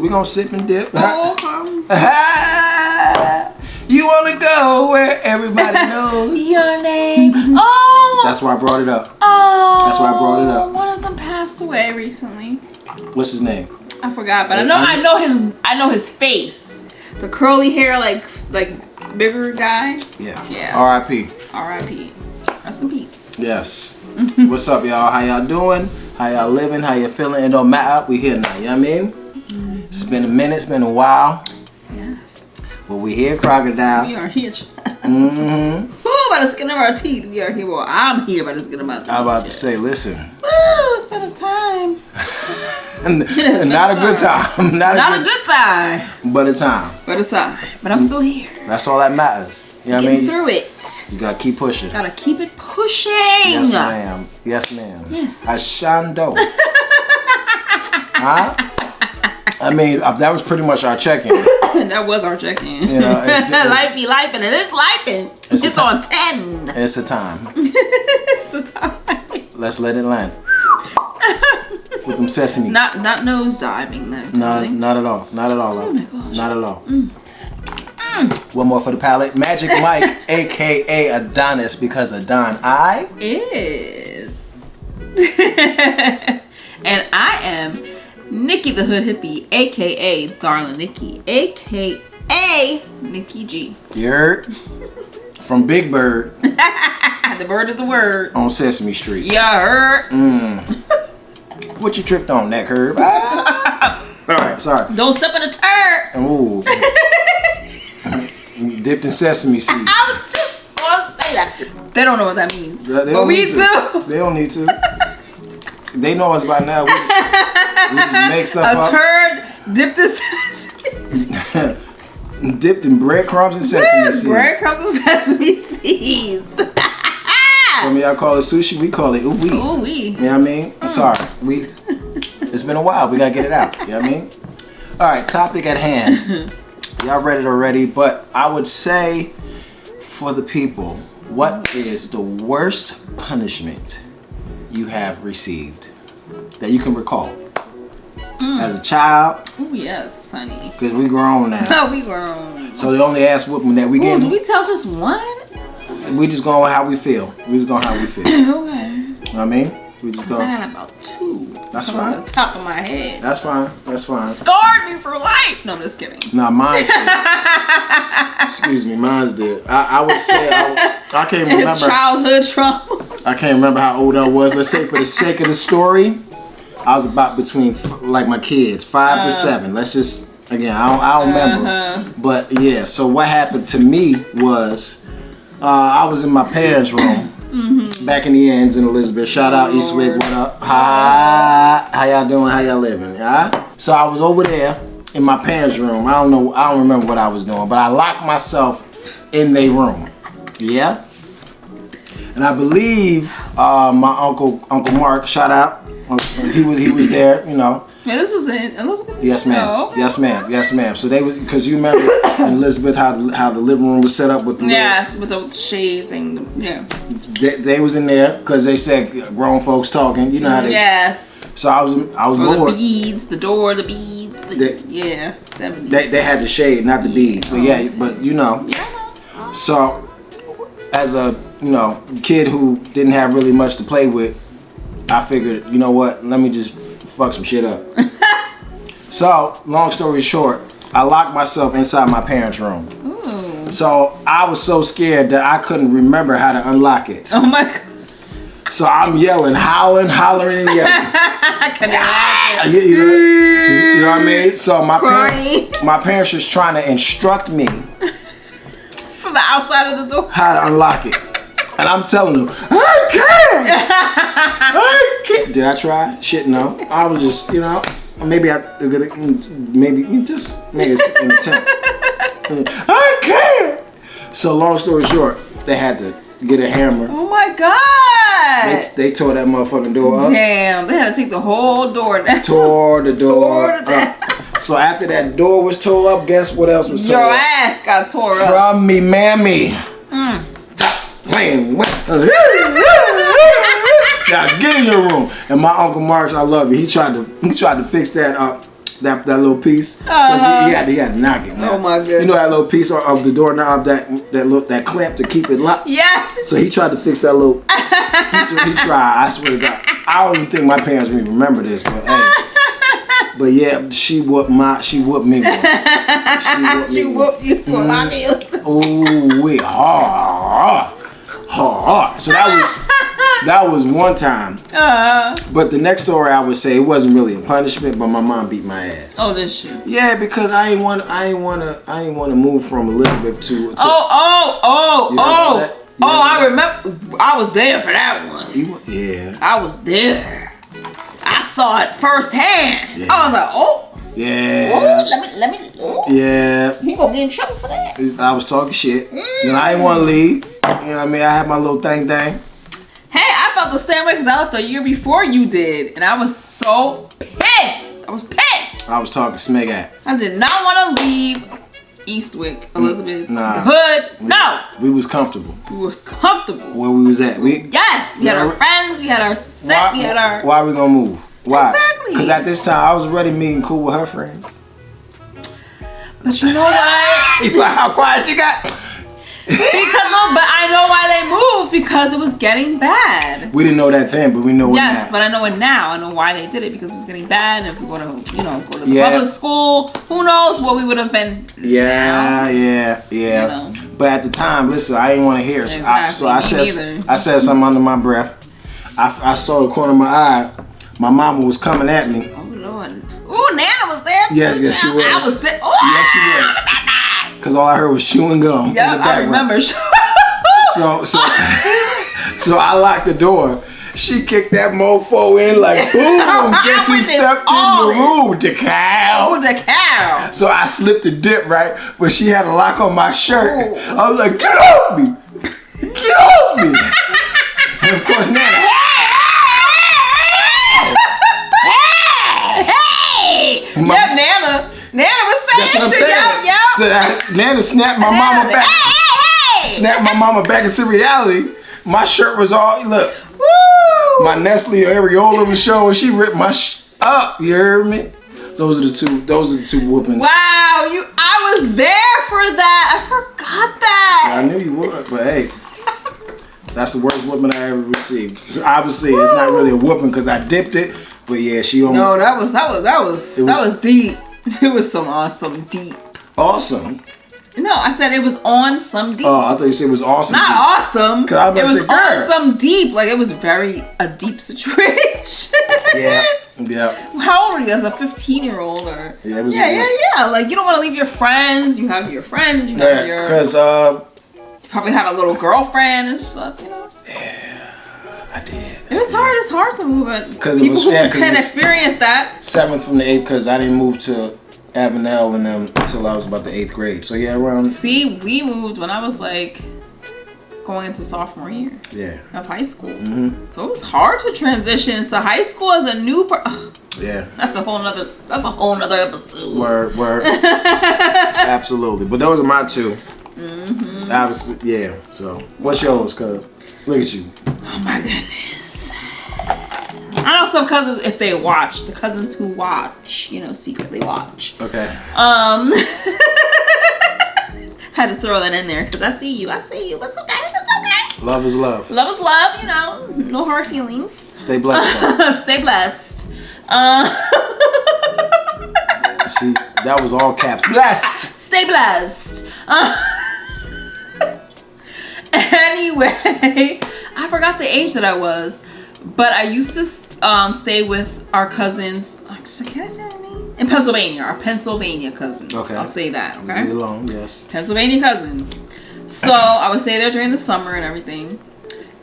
we gonna sip and dip. Oh, You wanna go where everybody knows your name. Oh, that's why I brought it up. Oh, That's why I brought it up. One of them passed away recently. What's his name? I forgot, but I know his face. The curly hair, like bigger guy. Yeah. R.I.P. R.I.P. Rest in peace. Yes. What's up, y'all? How y'all doing? How y'all living? How you feeling? It don't matter. We here now. You know what I mean? It's been a minute. It's been a while. Yes. But we here, Crocodile. We are here. Mm-hmm. Ooh, by the skin of our teeth. We are here. Well, I'm here by the skin of my teeth. I'm about to say, listen. Woo, it's been a time. Not a good time. Not a good time. But a time. But a time. But I'm still here. That's all that matters. You know what I mean? Through it. You gotta keep pushing. Gotta keep it pushing. Yes, ma'am. Yes, ma'am. Yes. Ashando. Huh? I mean, that was pretty much our check-in. That was our check-in. You know, life be life and it is lifing. It's on 10. It's a time. It's a time. Let's let it land. With them sesame. Not nose diving though. Not at all. Not at all. Oh my gosh. Not at all. One more for the palate. Magic Mike, aka Adonis, because Adon I is. And I am Nikki the Hood Hippie, aka Darling Nikki, aka Nikki G. You heard? From Big Bird. The bird is the word. On Sesame Street. Yeah, heard. What you tripped on, neck herb? Alright, sorry. Don't step in a turd. Ooh. Dipped in sesame seeds. I was just gonna say that. They don't know what that means. But we do. They don't need to. They know us by now. We just make stuff up. A turd dipped in sesame seeds. Dipped in breadcrumbs and sesame seeds. Breadcrumbs and sesame seeds. Some of y'all call it sushi. We call it ooh-wee. Ooh-wee. You know what I mean? Sorry. It's been a while. We got to get it out. You know what I mean? All right. Topic at hand. Y'all read it already. But I would say for the people, what is the worst punishment you have received that you can recall? As a child? Oh, yes, honey. Because we grown now. We grown. So the only ass whooping that we get. Do we tell just one? We just going with how we feel. We just going how we feel. Okay. You know what I mean? We just go. I got about 2. That's fine. On the top of my head. That's fine. That's fine. Scarred me for life. No, I'm just kidding. Nah, mine's did. Excuse me, mine's did. I would say I can't remember. It's childhood trauma. I can't remember how old I was. Let's say for the sake of the story, I was about between like my kids, 5 to 7. Let's just again, I don't remember. But yeah, so what happened to me was I was in my parents' room. Back in the ends in Elizabeth. Shout out Eastwick, what up? Hi. How y'all doing? How y'all living? Yeah? So I was over there in my parents' room. I don't remember what I was doing, but I locked myself in their room. Yeah? And I believe my uncle Mark, shout out. He was there, you know. Yeah, this was in Elizabeth? Yes, ma'am. Oh, okay. Yes, ma'am. Yes, ma'am. So they was, because you remember in Elizabeth how the living room was set up with the with the shade thing. Yeah. They was in there because they said grown folks talking. You know how they. Yes. So I was bored. The beads, the door, the beads. 70s. They had the shade, not the beads. But yeah, but you know. Yeah. So as a kid who didn't have really much to play with, I figured, you know what? Let me just fuck some shit up. So, long story short, I locked myself inside my parents' room. Ooh. So, I was so scared that I couldn't remember how to unlock it. Oh my God. So, I'm yelling, howling, hollering, and yelling. You know what I mean? So, my parents was trying to instruct me from the outside of the door how to unlock it. And I'm telling them, I can't! I can't! Did I try? Shit, no. I was just, maybe just make an attempt. I can't! So long story short, they had to get a hammer. Oh my God! They tore that motherfucking door up. Damn, they had to take the whole door down. Tore the door up. So after that door was tore up, guess what else was tore up? Your ass got tore up. From me, mammy. Playing. Now get in your room. And my Uncle Marks, I love you. He tried to fix that up that little piece. He had to knock it. Man. Oh my goodness. You know that little piece of the doorknob that clamp to keep it locked. Yeah. So he tried to fix that little. he tried. I swear to God. I don't even think my parents really remember this, but hey. But yeah, she whooped me. She whooped you for locking yourself. Oh, wait, hard. So that was one time. But the next story I would say it wasn't really a punishment, but my mom beat my ass. Oh, did she? Yeah, because I ain't want to move from Elizabeth to. I remember. I was there for that one. Yeah. I was there. I saw it firsthand. Yeah. I was like, oh. Yeah. Oh, let me. Oh. Yeah. He gonna get in trouble for that. I was talking shit. And I didn't want to leave. You know what I mean? I had my little thing. Hey, I felt the same way because I left a year before you did. And I was so pissed. I was pissed. I was talking smack at. I did not want to leave Eastwick, Elizabeth, nah. the hood. No. We was comfortable. We was comfortable. Where we was at. We had our friends. We had our set. Why we gonna move? Why? Exactly. Because at this time I was already meeting cool with her friends. But you know what? It's like how quiet she got. But I know why they moved because it was getting bad. We didn't know that then, but we know it now. Yes, but I know it now. I know why they did it because it was getting bad. And if we go to the public school, who knows what we would have been. Yeah. You know? But at the time, listen, I didn't want to hear. Exactly. So I said something under my breath. I saw the corner of my eye. My mama was coming at me. Oh Lord. Ooh, Nana was there too. Yes, she was. I was sitting. Yes, she was. Because all I heard was chewing gum. Yeah, I remember. So I locked the door. She kicked that mofo in like boom. Guess who stepped in the room? The cow. So I slipped the dip, right? But she had a lock on my shirt. Ooh. I was like, get off me. Get off me. And of course, Nana. Nana was saying shit. Yo. So Nana snapped my mama back. Snapped my mama back into reality. My shirt was all look. Woo! My Nestle areola was showing. She ripped my up. You heard me? Those are the two whoopings. Wow, I was there for that. I forgot that. I knew you would, but hey. That's the worst whooping I ever received. So obviously, it's not really a whooping because I dipped it, but yeah, she almost. No, that was deep. It was some awesome deep. Awesome. No, I said it was on some deep. Oh, I thought you said it was awesome. Not deep. Awesome. Cause I was it was say, girl. on some deep. Like it was a deep situation. Yeah. How old were you as a 15-year-old or? Yeah, it was. Yeah. Like you don't want to leave your friends. You have your friends. You have your. Because you probably had a little girlfriend and stuff. You know. Yeah, I did. It was hard. It's hard to move it. Because people who can experience that. 7th from the 8th, because I didn't move to Avenel and them until I was about the 8th grade. So yeah, around. See, we moved when I was like going into sophomore year. Yeah. Of high school. Mm-hmm. So it was hard to transition to high school as a new yeah. That's a whole nother episode. Word. Absolutely. But those are my two. Mm-hmm. Obviously, yeah. So what's yours, cuz? Look at you. Oh my goodness. I know some cousins, if they watch, the cousins who watch, secretly watch. Okay. Had to throw that in there because I see you. It's okay. Love is love. Love is love, no hard feelings. Stay blessed. Stay blessed. See, that was all caps. Blessed. Stay blessed. Anyway, I forgot the age that I was, but I used to stay with our cousins. Actually, can I say their name? In Pennsylvania, our Pennsylvania cousins. Okay. I'll say that, okay? Leave it alone, yes. Pennsylvania cousins. So I would stay there during the summer and everything.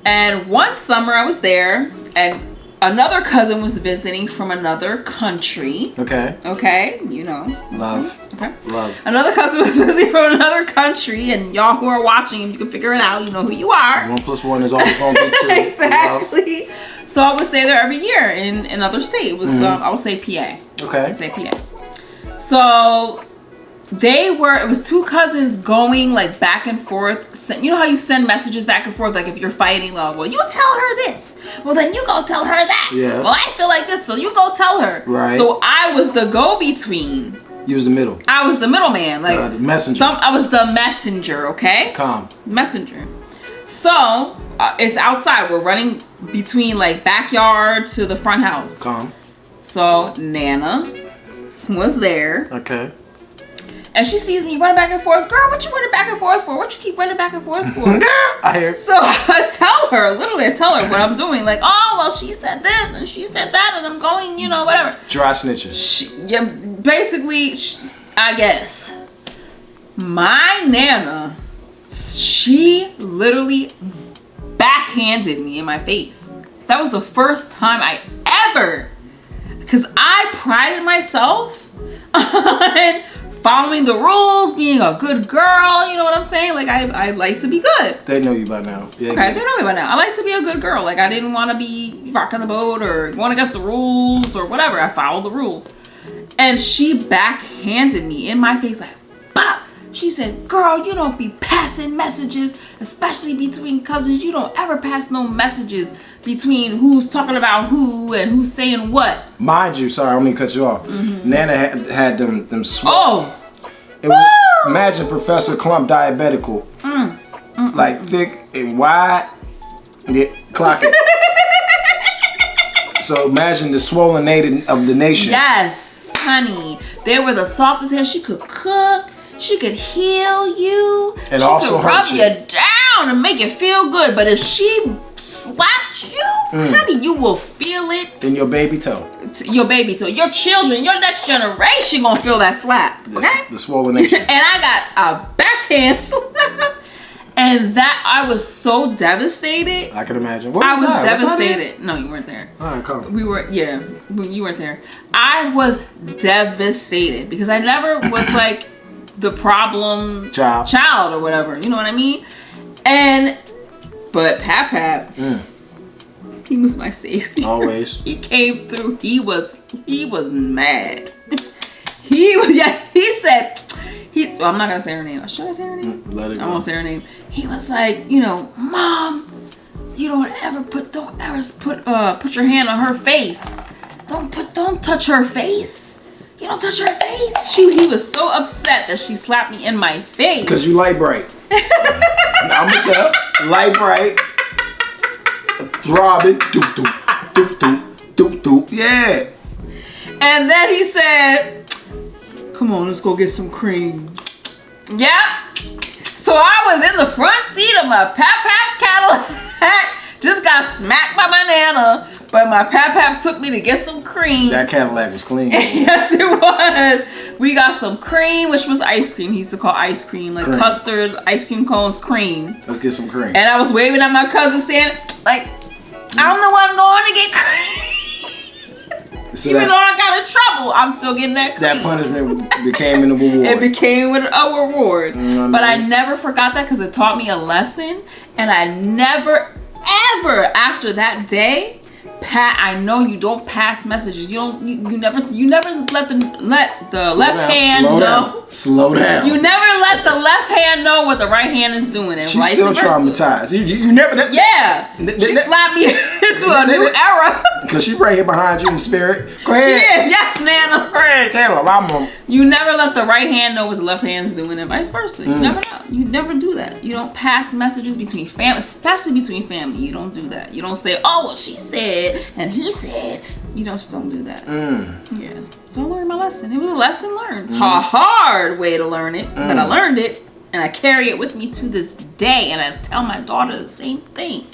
And one summer I was there, and another cousin was visiting from another country. Okay. Okay, Love. Okay. Love. Another cousin was visiting from another country, and y'all who are watching, you can figure it out. You know who you are. 1 + 1 is always going to be 2. Exactly. So I would stay there every year in another state. It was I would say PA. Okay. I would say PA. So it was two cousins going like back and forth. You know how you send messages back and forth, like if you're fighting, well, you tell her this. Well, then you go tell her that. Yes. Well, I feel like this, so you go tell her. Right. So I was the go-between. You was the middle. I was the middleman. Like, the messenger. I was the messenger, okay? Calm. Messenger. So, it's outside. We're running between, like, backyard to the front house. Calm. So, Nana was there. Okay. And she sees me running back and forth. Girl, what you running back and forth for? What you keep running back and forth for? I hear. So I tell her what I'm doing. Like, oh, well, she said this and she said that and I'm going, you know, whatever. Dry snitches. Yeah, basically, I guess. My Nana, she literally backhanded me in my face. That was the first time I ever, because I prided myself on following the rules, being a good girl, you know what I'm saying? Like, I like to be good. They know you by now. Yeah, okay, they know me by now. I like to be a good girl. Like, I didn't want to be rocking the boat or going against the rules or whatever. I followed the rules. And she backhanded me in my face, like, bah! She said, girl, you don't be passing messages, especially between cousins. You don't ever pass no messages between who's talking about who and who's saying what. Mind you, sorry, I don't mean to cut you off. Nana had them Oh! Imagine Professor Clump diabetical. Like thick and wide. Yeah, clock it. So imagine the swollen native of the nation. Yes, honey. They were the softest hands. She could cook. She could heal you. And she also could rub hurt you down and make you feel good. But if she slapped you, honey, you will feel it. In your baby toe. Your baby toe. Your children, your next generation gonna feel that slap. Okay? The swollen nation. And I got a backhand slap. And that, I was so devastated. I can imagine. I was devastated. No, you weren't there. All right, come. We were, yeah, you weren't there. I was devastated because I never was like the problem child or whatever. You know what I mean? But Pap, he was my savior. Always. He came through. He was mad. He said, I'm not gonna say her name. Should I say her name? Let it go. I won't say her name. He was like, you know, Mom, you don't ever put your hand on her face. Don't touch her face. You don't touch her face. He was so upset that she slapped me in my face. Because you light bright. I'm gonna tell. Light bright. Throbbing. Doop doop. Doop doop. Doop doop. Yeah. And then he said, come on, let's go get some cream. Yep. So I was in the front seat of my Pap's Cadillac. Just got smacked by my Nana. But my Pap took me to get some cream. That Cadillac was clean. Yes, it was. We got some cream, which was ice cream. He used to call ice cream. Like custard, ice cream cones, cream. Let's get some cream. And I was waving at my cousin saying, like, I'm the one going to get cream. So even though I got in trouble, I'm still getting that cream. That punishment became an award. It became a reward. But I never forgot that because it taught me a lesson. And I never, ever after that day, Pat, I know you don't pass messages. You never let the left hand know. Slow down. You never let the left hand know what the right hand is doing. And she's still traumatized. You never. Yeah. She slapped me into a new era. Because she's right here behind you in spirit. Go ahead. She is. Yes, Nana. Go ahead, Taylor. You never let the right hand know what the left hand is doing, and vice versa. You never know. You never do that. You don't pass messages between family, especially between family. You don't do that. You don't say, "Oh, well, she said and he said." You just don't do that. Yeah. So I learned my lesson. It was a lesson learned. A hard way to learn it, but I learned it, and I carry it with me to this day. And I tell my daughter the same thing.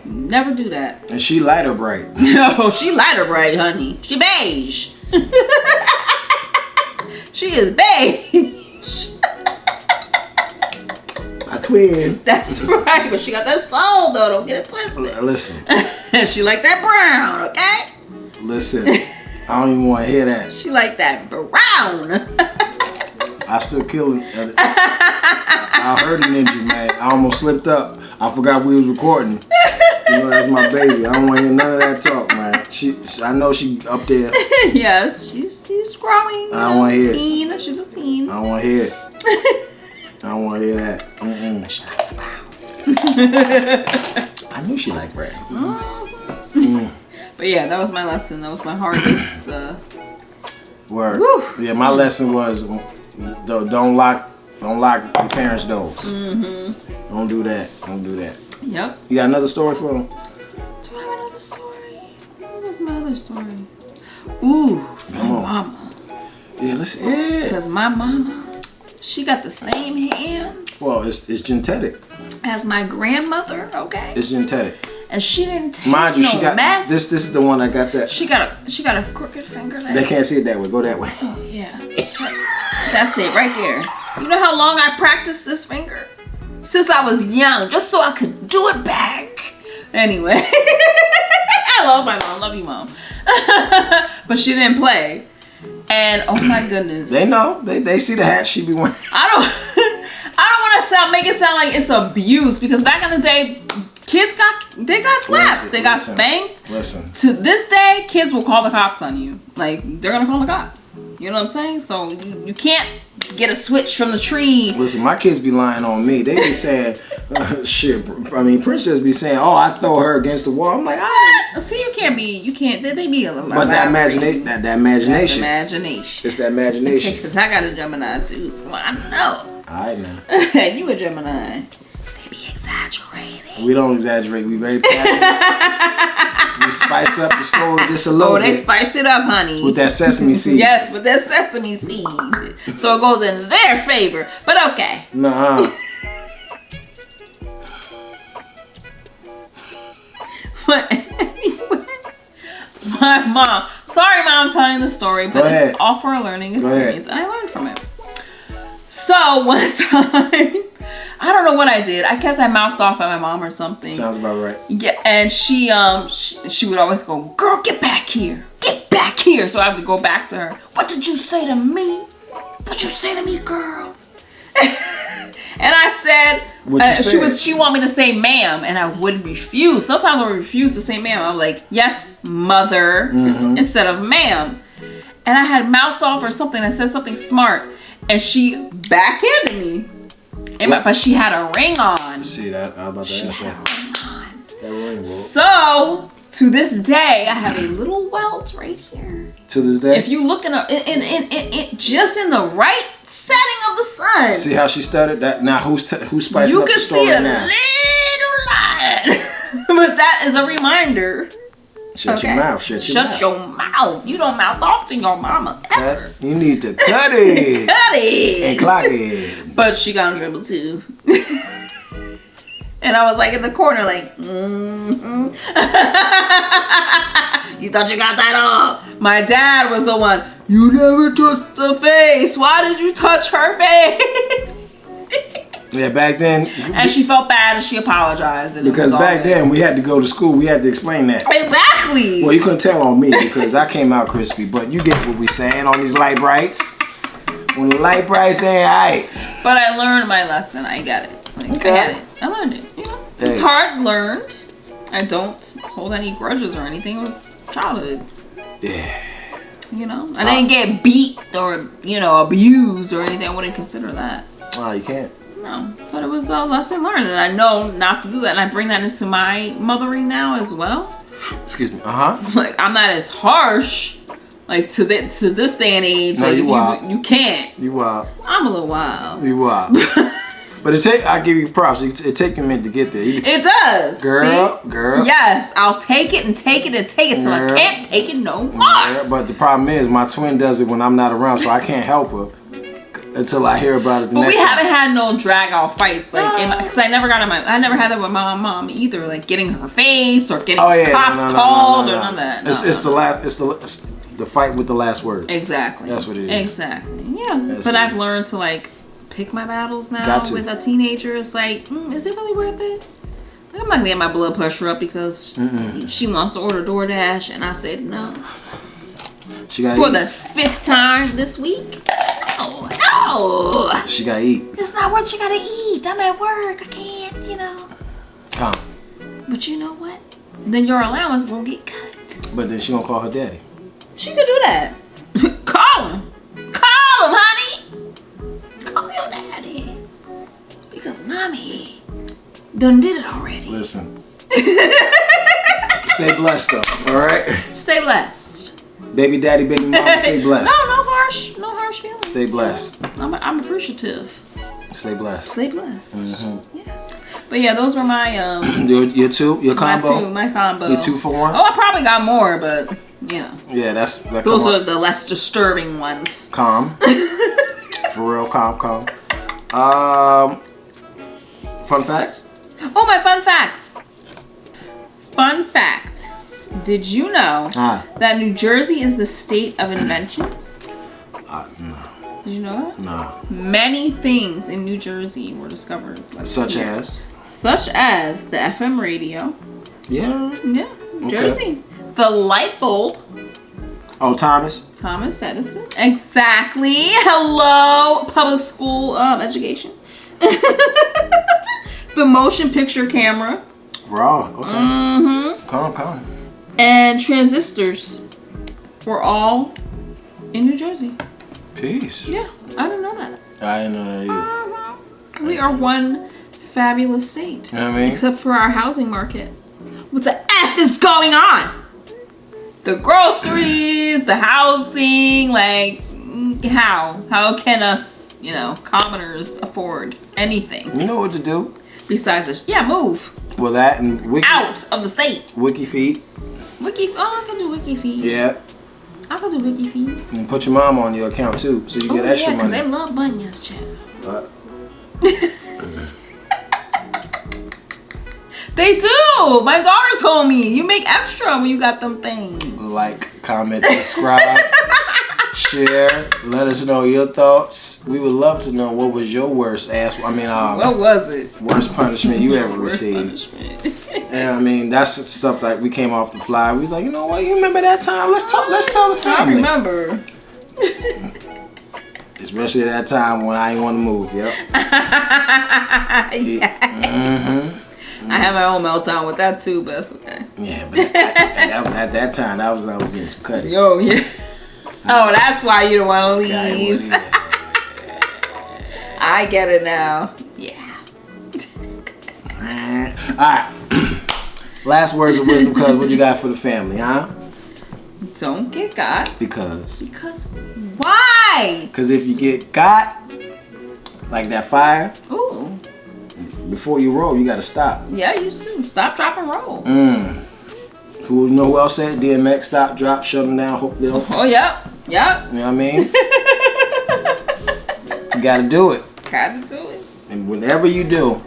Never do that. And she light or bright? No, she light or bright, honey. She beige. She is beige. My twin. That's right, but she got that soul though. Don't get it twisted. Listen. She like that brown, okay? Listen. I don't even want to hear that. She like that brown. I still kill it. I heard an injury, man. I almost slipped up. I forgot we was recording. You know, that's my baby. I don't want to hear none of that talk, man. I know she up there. Yes, she's growing. I don't want to hear it. She's a teen. I don't want to hear it. I don't want to hear that. She like brown. I knew she liked brown. But yeah, that was my lesson. That was my hardest. Word. Whew. Yeah, my lesson was don't lock your parents' doors. Mm-hmm. Don't do that. Don't do that. Yep. You got another story for them? Do I have another story? What was my other story? Ooh, my mama. Yeah, yeah. Because my mama, she got the same hands. Well, it's genetic. As my grandmother, okay? It's genetic. And she didn't take Mind you, no she got mess. this is the one I got that. She got a crooked finger. They can't see it that way. Go that way. Oh yeah. That's it right there. You know how long I practiced this finger? Since I was young, just so I could do it back. Anyway. I love my mom. Love you, Mom. But she didn't play. And oh my goodness. They know. They see the hat she be wearing. I don't want to make it sound like it's abuse, because back in the day, kids got slapped. They got spanked. Listen. To this day, kids will call the cops on you. Like, they're gonna call the cops. You know what I'm saying? So you can't get a switch from the tree. Listen, my kids be lying on me. They be saying, shit. I mean, Princess be saying, oh, I throw her against the wall. I'm like, ah. See, you can't. They be a little. But that imagination. That's imagination. It's that imagination. Because I got a Gemini too, so I know. I know. You a Gemini. They be exaggerating. We don't exaggerate. We very passionate. We spice up the story just a little bit. Oh, they spice it up, honey. With that sesame seed. Yes, with that sesame seed. So it goes in their favor. But okay. Nuh-uh. But anyway, my mom. Sorry, Mom, I'm telling the story, but it's all for a learning experience. And I learned from it. So one time, I don't know what I did. I guess I mouthed off at my mom or something. Sounds about right. Yeah, and she would always go, "Girl, get back here. Get back here." So I have to go back to her. "What did you say to me? What you say to me, girl?" And I said, she want me to say ma'am, and I would refuse. Sometimes I would refuse to say ma'am. I'm like, "Yes, mother," instead of ma'am. And I had mouthed off or something. I said something smart, and she backhanded me. But she had a ring on. See that? I was about to ask that. That ring. So to this day, I have a little welt right here. To this day. If you look in just in the right setting of the sun. See how she started that? Now who's spicing you up can the story see a now? little line. But that is a reminder. Shut your mouth. Shut your mouth. You don't mouth off to your mama ever. You need to cut it. Cut it. And clock it. But she got in trouble too. And I was like in the corner like, You thought you got that off. My dad was the one, "You never touched the face. Why did you touch her face?" Yeah, back then. And she felt bad and she apologized. And because back then we had to go to school. We had to explain that. Exactly. Well, you couldn't tell on me because I came out crispy. But you get what we saying on these light brights. When the light brights ain't right. But I learned my lesson. I got it. Like, okay. I had it. I learned it. You know, it's hard learned. I don't hold any grudges or anything. It was childhood. Yeah. You know, I didn't get beat or abused or anything. I wouldn't consider that. Oh, you can't. No, but it was a lesson learned, and I know not to do that, and I bring that into my mothering now as well. Excuse me. Like, I'm not as harsh, like to this day and age. No, like you can't. You wild. I'm a little wild. You wild. But I give you props. It take a minute to get there. It does. Girl. Yes, I'll take it and take it and take it till I can't take it no more. Yeah, but the problem is my twin does it when I'm not around, so I can't help her until I hear about it the next time. But we haven't had no drag out fights, like, because I never had that with my mom either, like getting her face or getting cops called or none of that. It's the fight with the last word. Exactly. That's what it is. Exactly. Yeah. But I've learned to like pick my battles now with a teenager. It's like, is it really worth it? I'm not gonna get my blood pressure up because she wants to order DoorDash and I said no. She got for the 5th time this week. No. She gotta eat. It's not what she gotta eat. I'm at work. I can't, Come. But you know what? Then your allowance will get cut. But then she gonna call her daddy. She could do that. Call him. Call him, honey. Call your daddy. Because mommy done did it already. Listen. Stay blessed though. All right. Stay blessed. Baby daddy, baby mama, stay blessed. No harsh feelings. Stay blessed. I'm appreciative. Stay blessed. Stay blessed. Yes. But yeah, those were my your combo. My combo. Your 2 for 1. Oh, I probably got more, but you know. Yeah, those are the less disturbing ones. Calm. For real, calm. Fun facts? Oh, my fun facts. Fun fact. Did you know that New Jersey is the state of inventions? No. Did you know that? No. Many things in New Jersey were discovered. Such as the FM radio. Yeah. Yeah, New Jersey. The light bulb. Oh, Thomas Edison. Exactly. Hello, public school education. The motion picture camera. Raw. Okay. Calm. And transistors were all in New Jersey. Peace. Yeah, I didn't know that. I didn't know that either. We are one fabulous state. You know what I mean? Except for our housing market. What the F is going on? The groceries, the housing, like, how can us, commoners afford anything? You know what to do. Besides this, move. Well, that and Wiki. Out of the state. WikiFeed. I can do WikiFeed. Yeah. I can do WikiFeed. And put your mom on your account too, so you get extra money. Because they love bunions, child. They do. My daughter told me you make extra when you got them things. Like, comment, subscribe, share. Let us know your thoughts. We would love to know what was your worst what was it? Worst punishment you ever received. And that's stuff like we came off the fly. We was like, you know what? You remember that time? Let's tell the family. I remember. Especially at that time when I didn't want to move. Yep. Yeah. I had my own meltdown with that too, but that's okay. Yeah, but at that time, I was getting some cutting. Yo, yeah. Oh, that's why you don't want to leave. I get it now. Yeah. All right. Last words of wisdom, cuz. What you got for the family, huh? Don't get got. Because why? Because if you get got, like that fire. Ooh. Before you roll, you gotta stop. Yeah, you do. Stop, drop, and roll. Who else said DMX? Stop, drop, shut them down, hope they'll. Oh, yep. You know what I mean? You gotta do it. Gotta do it. And whenever you do,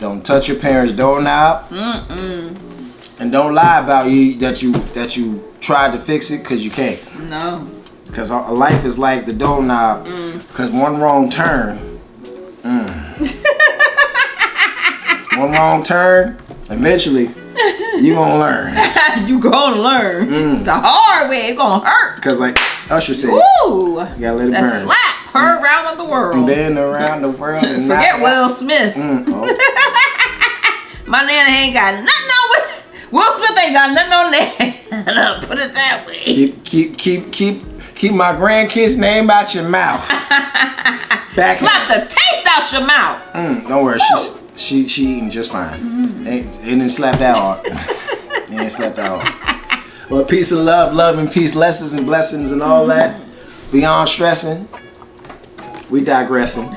don't touch your parents' doorknob. And don't lie about that you tried to fix it because you can't. No. Because life is like the doorknob. Because one wrong turn. One wrong turn, eventually, you gonna learn. You gonna learn. The hard way. It gonna hurt. Because like Usher said, ooh, you gotta let it that burn. slap her around the world. And then around the world. And forget Will Smith. My nana ain't got nothing on with Will Smith. Ain't got nothing on there. Put it that way. Keep my grandkids' name out your mouth. Slap the taste out your mouth. Don't worry, she eating just fine. It didn't slap that hard. It didn't slap that hard. Well, peace and love and peace, lessons and blessings and all that. Beyond stressing, we digressing.